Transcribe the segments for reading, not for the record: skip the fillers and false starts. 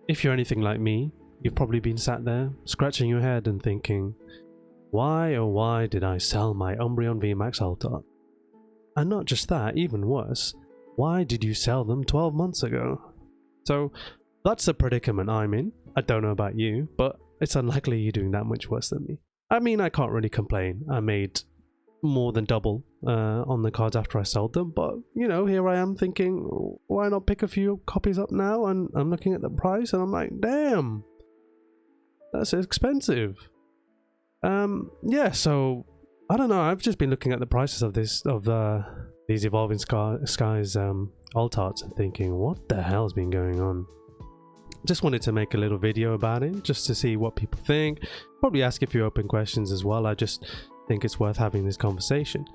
if you're anything like me, you've probably been sat there scratching your head and thinking, why oh why did I sell my Umbreon VMAX Altart? And not just that, even worse, why did you sell them 12 months ago? So that's the predicament I'm in. I don't know about you, but it's unlikely you're doing that much worse than me. I mean, I can't really complain. I made more than double on the cards after I sold them, but you know, here I am thinking, why not pick a few copies up now? And I'm looking at the price and I'm like, damn, that's expensive. Yeah, so I don't know, I've just been looking at the prices of these Evolving Skies Altarts and thinking, what the hell's been going on? Just wanted to make a little video about it just to see what people think, probably ask a few open questions as well. I just think it's worth having this conversation.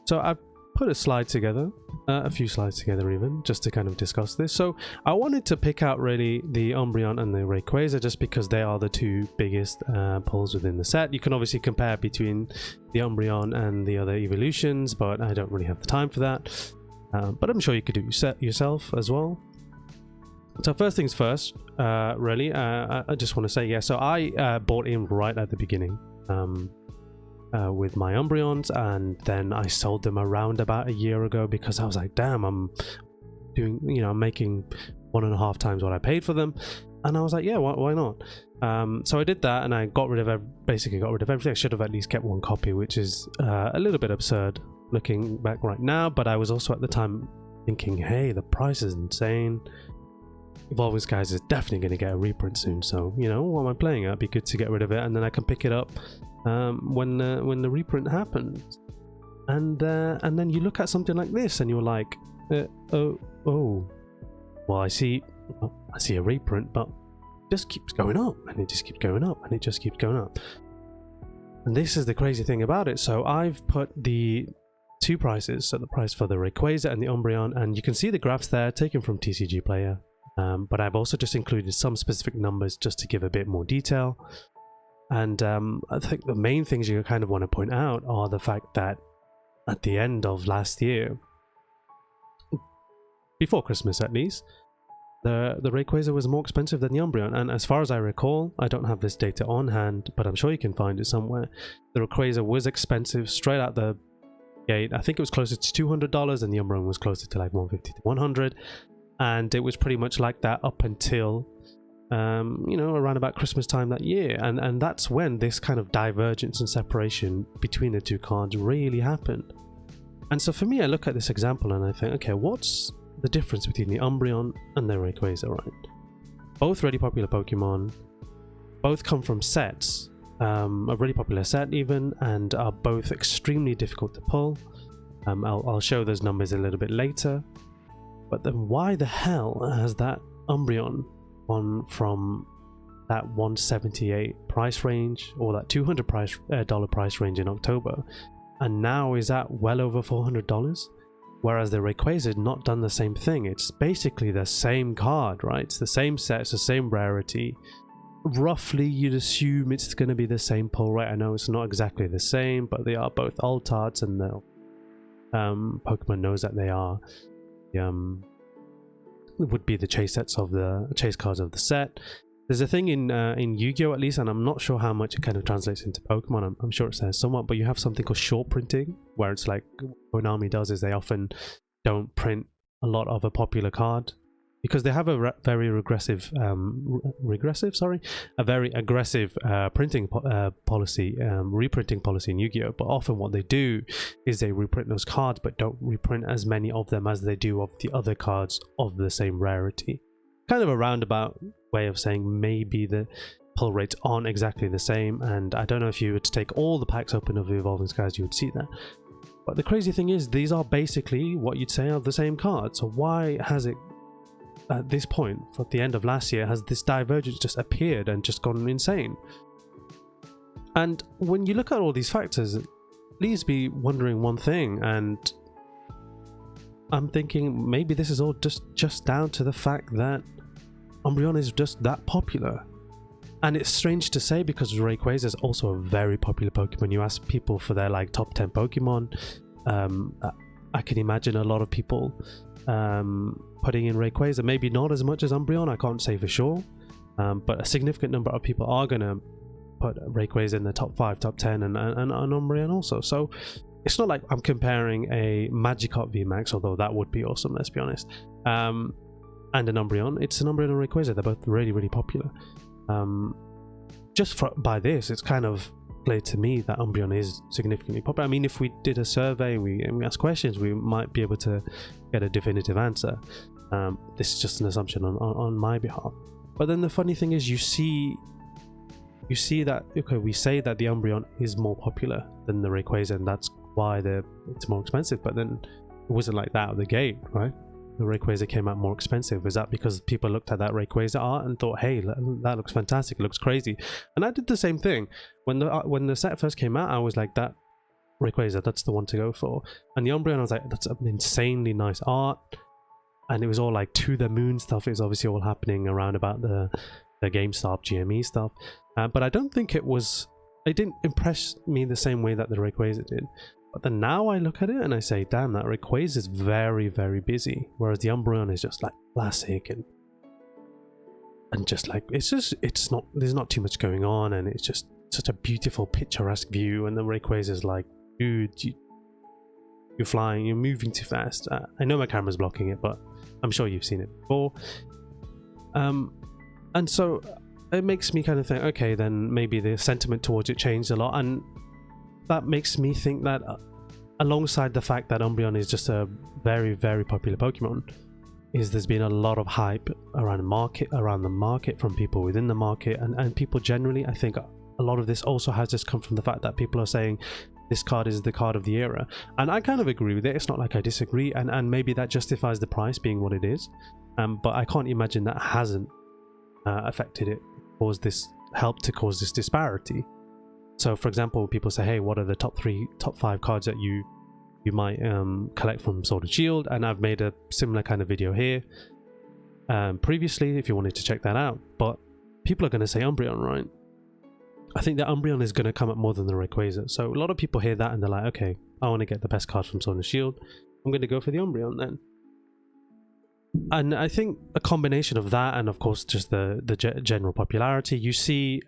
So I've put a slide together, a few slides together even, just to kind of discuss this. So I wanted to pick out really the Umbreon and the Rayquaza just because they are the two biggest pulls within the set. You can obviously compare between the Umbreon and the other evolutions, but I don't really have the time for that. But I'm sure you could do it yourself as well. So first things first, really, I just want to say, yeah, so I bought in right at the beginning with my Umbreons, and then I sold them around about a year ago because I was like, damn, I'm doing, you know, I'm making 1.5 times what I paid for them, and I was like, yeah, why not? So I did that, and I basically got rid of everything. I should have at least kept one copy, which is a little bit absurd looking back right now, but I was also at the time thinking, hey, the price is insane. Evolving Skies is definitely going to get a reprint soon, so you know, what am I playing at? It'd be good to get rid of it, and then I can pick it up when the reprint happens. And then you look at something like this, and you're like, oh, well, I see a reprint, but it just keeps going up, and it just keeps going up, and it just keeps going up. And this is the crazy thing about it. So I've put the two prices, so the price for the Rayquaza and the Umbreon, and you can see the graphs there taken from TCG Player. But I've also just included some specific numbers just to give a bit more detail. And I think the main things you kind of want to point out are the fact that at the end of last year, before Christmas at least, the Rayquaza was more expensive than the Umbreon. And as far as I recall, I don't have this data on hand, but I'm sure you can find it somewhere. The Rayquaza was expensive straight out the gate. I think it was closer to $200, and the Umbreon was closer to like $150 to $100. And it was pretty much like that up until you know, around about Christmas time that year, and that's when this kind of divergence and separation between the two cards really happened. And so for me, I look at this example and I think, okay, what's the difference between the Umbreon and the Rayquaza, right? Both really popular Pokemon, both come from sets, a really popular set even, and are both extremely difficult to pull. I'll show those numbers a little bit later. But then why the hell has that Umbreon gone from that $178 price range, or that $200 price range in October, and now is at well over $400? Whereas the Rayquaza has not done the same thing. It's basically the same card, right? It's the same set, it's the same rarity. Roughly, you'd assume it's going to be the same pull rate. I know it's not exactly the same, but they are both Altarts, and the Pokemon knows that they are. Would be the chase sets of the chase cards of the set. There's a thing in Yu-Gi-Oh at least, and I'm not sure how much it kind of translates into Pokemon. I'm sure it says somewhat, but you have something called short printing, where it's like what Konami does is they often don't print a lot of a popular card because they have a very aggressive printing policy, reprinting policy in Yu-Gi-Oh. But often what they do is they reprint those cards, but don't reprint as many of them as they do of the other cards of the same rarity. Kind of a roundabout way of saying maybe the pull rates aren't exactly the same, and I don't know if you were to take all the packs open of the Evolving Skies, you would see that. But the crazy thing is, these are basically what you'd say are the same cards. So why has it, at this point, at the end of last year, has this divergence just appeared and just gone insane? And when you look at all these factors, it leaves me wondering one thing, and I'm thinking maybe this is all just down to the fact that Umbreon is just that popular. And it's strange to say because Rayquaza is also a very popular Pokemon. You ask people for their like top 10 Pokemon, I can imagine a lot of people putting in Rayquaza, maybe not as much as Umbreon, I can't say for sure, but a significant number of people are going to put Rayquaza in the top 5, top 10, and Umbreon also. So it's not like I'm comparing a Magikarp VMAX, although that would be awesome, let's be honest, and an Umbreon. It's an Umbreon and Rayquaza. They're both really, really popular. By this, it's kind of clear to me that Umbreon is significantly popular. I mean, if we did a survey and we asked questions, we might be able to get a definitive answer. This is just an assumption on my behalf. But then the funny thing is, you see that, okay, we say that the Umbreon is more popular than the Rayquaza, and that's why it's more expensive. But then it wasn't like that out of the gate, right? The Rayquaza came out more expensive. Is that because people looked at that Rayquaza art and thought, hey, that looks fantastic, it looks crazy? And I did the same thing. When the set first came out, I was like, that Rayquaza, that's the one to go for. And the Umbreon, I was like, that's an insanely nice art. And it was all like to the moon stuff. It was obviously all happening around about the GameStop GME stuff. But I don't think it didn't impress me the same way that the Rayquaza did. But then now I look at it and I say, damn, that Rayquaza is very, very busy. Whereas the Umbreon is just like classic and just like, there's not too much going on, and it's just such a beautiful picturesque view. And the Rayquaza is like, dude, you're flying, you're moving too fast. I know my camera's blocking it, but I'm sure you've seen it before. And so it makes me kind of think, okay, then maybe the sentiment towards it changed a lot. And that makes me think that alongside the fact that Umbreon is just a very, very popular Pokemon, there's been a lot of hype around the market from people within the market, and people generally. I think a lot of this also has just come from the fact that people are saying this card is the card of the era, and I kind of agree with it. It's not like I disagree, and maybe that justifies the price being what it is, but I can't imagine that hasn't affected it, helped to cause this disparity. So for example, people say, hey, what are the top 5 cards that you might collect from Sword and Shield? And I've made a similar kind of video here previously if you wanted to check that out. But people are going to say Umbreon, right? I think that Umbreon is going to come up more than the Rayquaza. So a lot of people hear that and they're like, okay, I want to get the best card from Sword and Shield, I'm going to go for the Umbreon then. And I think a combination of that, and of course just the general popularity, you see,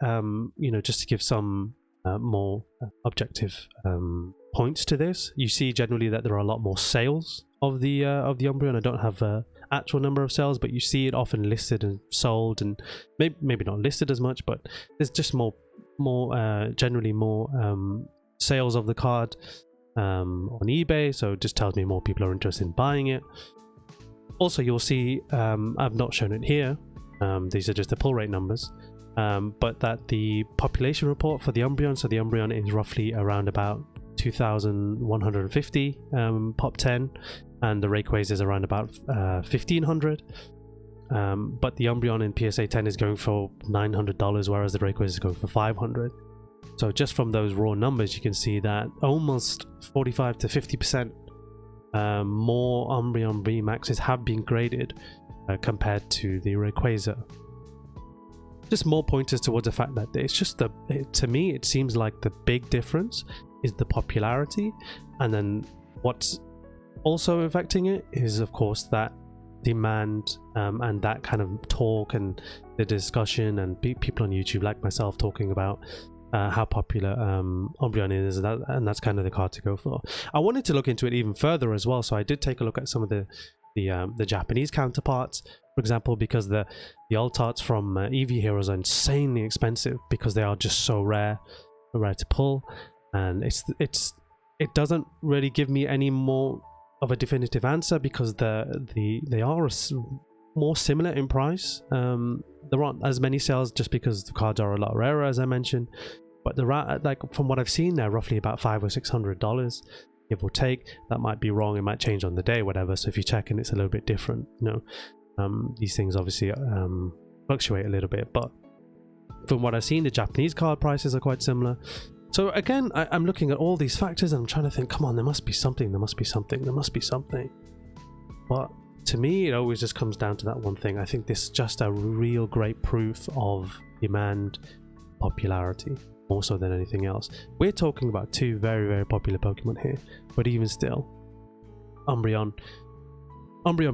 just to give some more objective points to this, you see generally that there are a lot more sales of the Umbreon. I don't have an actual number of sales, but you see it often listed and sold, and maybe not listed as much, but there's just generally more sales of the card on eBay. So it just tells me more people are interested in buying it. Also, you'll see, I've not shown it here, these are just the pull rate numbers, but that the population report for the Umbreon, so the Umbreon is roughly around about 2,150 pop 10, and the Rayquaza is around about 1,500. But the Umbreon in PSA 10 is going for $900, whereas the Rayquaza is going for $500. So just from those raw numbers, you can see that almost 45 to 50% more Umbreon VMAXs have been graded compared to the Rayquaza. Just more pointers towards the fact that it's just to me it seems like the big difference is the popularity, and then what's also affecting it is of course that demand and that kind of talk and the discussion, and people on YouTube like myself talking about how popular Umbreon is, and that's kind of the card to go for. I wanted to look into it even further as well, so I did take a look at some of the Japanese counterparts, for example, because the alt arts from Eevee Heroes are insanely expensive because they are just so rare to pull, and it doesn't really give me any more of a definitive answer because they are more similar in price. There aren't as many sales just because the cards are a lot rarer, as I mentioned, but like from what I've seen, they're roughly about $500 or $600, give or take. That might be wrong, it might change on the day, whatever. So if you check and it's a little bit different, these things obviously fluctuate a little bit, but from what I've seen, the Japanese card prices are quite similar. So again, I'm looking at all these factors and I'm trying to think, come on, there must be something. But to me, it always just comes down to that one thing. I think this is just a real great proof of demand, popularity, more so than anything else. We're talking about two very, very popular Pokemon here, but even still, Umbreon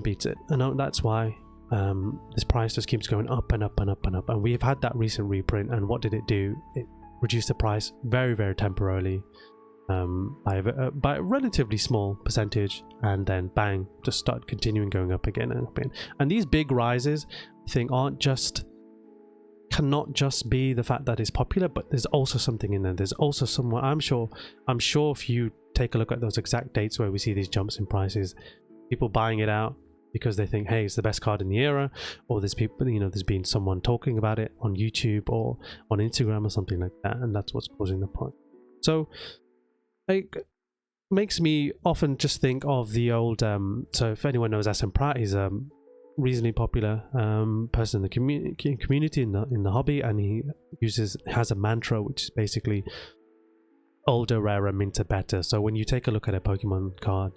beats it. And that's why this price just keeps going up and up and up and up. And we've had that recent reprint, and what did it do? It reduced the price very, very temporarily, by a relatively small percentage, and then bang, just start continuing going up again and up again. And these big rises, I think, cannot just be the fact that it's popular, but there's also something in there. There's also somewhere, I'm sure if you take a look at those exact dates where we see these jumps in prices, people buying it out because they think, hey, it's the best card in the era, or there's people, there's been someone talking about it on YouTube or on Instagram or something like that, and that's what's causing the point. So it makes me often just think of the old so if anyone knows SM Pratt, he's a reasonably popular person in the community in the hobby, and he has a mantra which is basically older, rarer, minter, better. So when you take a look at a Pokemon card,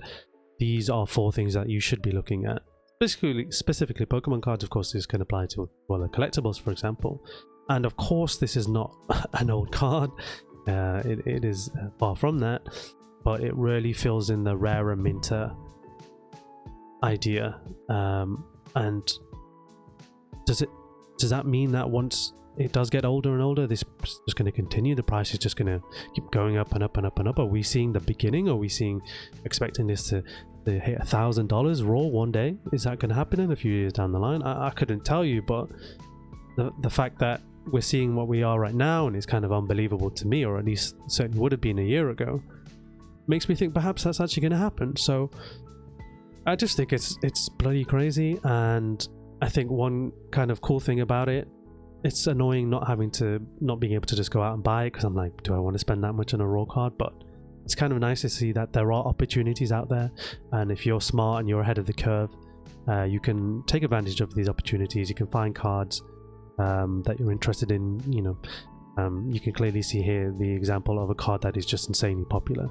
these are 4 things that you should be looking at. Specifically Pokemon cards, of course. This can apply to, well, the collectibles, for example. And of course, this is not an old card. It is far from that, but it really fills in the rarer, minter idea. And does that mean that once it does get older and older, this is just going to continue? The price is just going to keep going up and up and up and up? Are we seeing the beginning? Are we expecting this to hit $1,000 raw one day? Is that going to happen in a few years down the line? I couldn't tell you, but the fact that we're seeing what we are right now, and it's kind of unbelievable to me, or at least certainly would have been a year ago, makes me think perhaps that's actually going to happen. So I just think it's bloody crazy. And I think one kind of cool thing about it, it's annoying not being able to just go out and buy it, because I'm like, do I want to spend that much on a raw card? But it's kind of nice to see that there are opportunities out there, and if you're smart and you're ahead of the curve, you can take advantage of these opportunities. You can find cards that you're interested in. You can clearly see here the example of a card that is just insanely popular,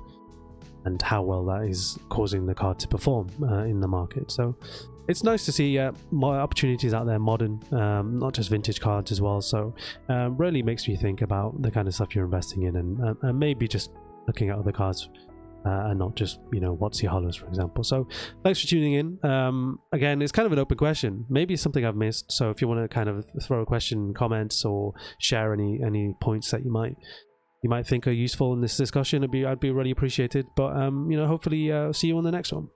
and how well that is causing the card to perform in the market. So it's nice to see more opportunities out there, modern, not just vintage cards as well. So really makes me think about the kind of stuff you're investing in, and maybe just looking at other cards and not just WotC Hollows, for example. So thanks for tuning in. Again, it's kind of an open question, maybe it's something I've missed, so if you want to kind of throw a question, comments, or share any points that you might think are useful in this discussion, I'd be really appreciated. But hopefully see you on the next one.